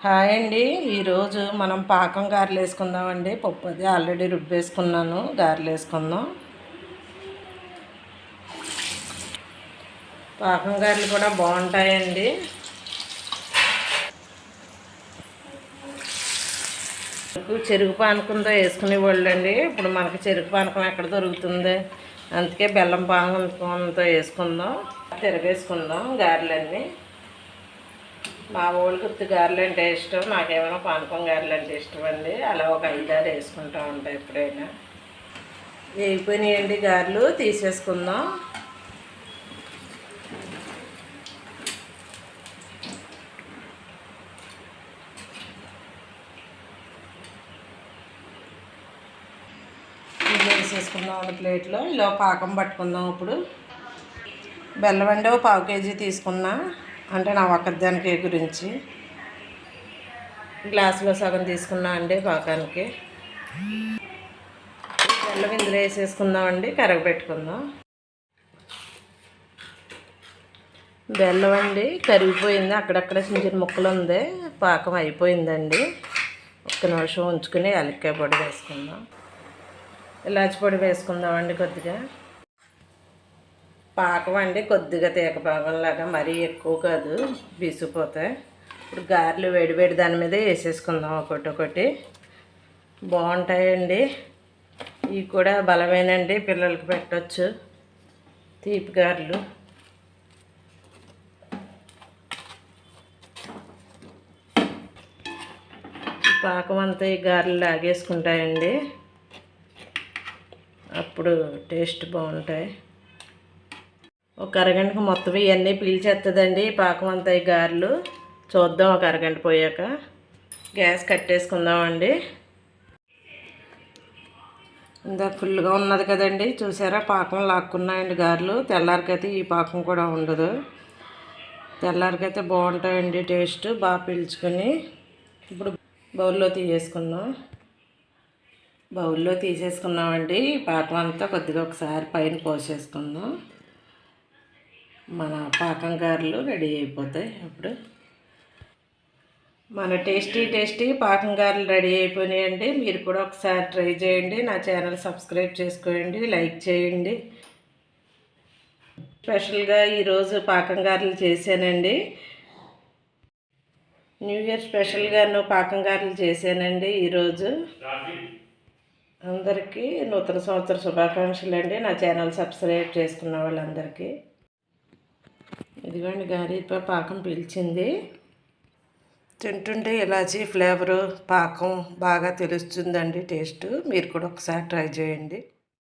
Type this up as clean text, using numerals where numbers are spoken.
Hi అండి. ఈరోజు మనం పాకం గారెలు వేసుకుందామండి. పప్పు అది ఆల్రెడీ రుబ్బేసుకున్నాను. గారెలు వేసుకుందాం. పాకం గారెలు కూడా బాగుంటాయండి. చెరుకు పానకంతో వేసుకునేవాళ్ళు అండి. ఇప్పుడు మనకి చెరుకు పానకం ఎక్కడ దొరుకుతుంది? అందుకే బెల్లం పానకంతో వేసుకుందాం. తిరగేసుకుందాం గారెలన్నీ. మా ఊళ్ళకి గుర్తు గారెలు అంటే ఇష్టం. నాకేమైనా పానకం గారెలు అంటే ఇష్టం అండి. అలా ఒక 5-6 వేసుకుంటూ ఉంటాయి ఎప్పుడైనా. వేగిపోయినాయండి గారెలు, తీసేసుకుందాం. వేసేసుకుందాం ఒక ప్లేట్లో. ఇలా పాకం పట్టుకుందాం. ఇప్పుడు బెల్లం అండి 1/4 కేజీ తీసుకున్నా, అంటే నా ఒక్కదానికి గురించి. గ్లాసులో సగం తీసుకున్నా అండి పాకానికి. బెల్లం ఇందులో వేసేసుకుందామండి, కరగబెట్టుకుందాం. బెల్లం అండి కరిగిపోయింది, అక్కడక్కడ చిన్న చిన్న ముక్కలు ఉంది. పాకం అయిపోయిందండి. ఒక్క నిమిషం ఉంచుకుని యాలక్కాయ పొడి వేసుకుందాం. ఇలాచి పొడి వేసుకుందామండి కొద్దిగా. పాకం అండి కొద్దిగా తీగ పాకంలాగా, మరీ ఎక్కువ కాదు, బీసిపోతాయి. ఇప్పుడు గారెలు వేడివేడి దాని మీద వేసేసుకుందాం ఒకటి. బాగుంటాయండి. ఇవి కూడా బలమేనండి, పిల్లలకి పెట్టచ్చు. తీపి గారెలు. పాకం అంతా ఈ గారెలు లాగేసుకుంటాయండి, అప్పుడు టేస్ట్ బాగుంటాయి. ఒక అరగంటకు మొత్తం ఇవన్నీ పీల్చేస్తుందండి పాకం అంతా ఈ గారెలు. చూద్దాం ఒక అరగంట పోయాక. గ్యాస్ కట్టేసుకుందామండి. ఇందాక ఫుల్గా ఉన్నది కదండి, చూసారా? పాకం లాక్కున్నాయండి గారెలు. తెల్లారికైతే ఈ పాకం కూడా ఉండదు. తెల్లారికైతే బాగుంటాయండి, టేస్ట్ బాగా పీల్చుకొని. ఇప్పుడు బౌల్లో తీసేసుకుందాం. బౌల్లో తీసేసుకున్నామండి. పాకం అంతా కొద్దిగా ఒకసారి పైన పోసేసుకుందాం. మన పాకం గారెలు రెడీ అయిపోతాయి. అప్పుడు మన టేస్టీ పాకం గారెలు రెడీ అయిపోయినాయండి. మీరు కూడా ఒకసారి ట్రై చేయండి. నా ఛానల్ సబ్స్క్రైబ్ చేసుకోండి, లైక్ చేయండి. స్పెషల్గా ఈరోజు పాకం గారెలు చేశానండి. న్యూ ఇయర్ స్పెషల్గా పాకం గారెలు చేశానండి ఈరోజు. అందరికీ నూతన సంవత్సర శుభాకాంక్షలు అండి, నా ఛానల్ సబ్స్క్రైబ్ చేసుకున్న వాళ్ళందరికీ. ఇదిగోండి గారె పాకం పీల్చింది. తింటుంటే ఇలాచీ ఫ్లేవరు పాకం బాగా తెలుస్తుందండి టేస్ట్. మీరు కూడా ఒకసారి ట్రై చేయండి.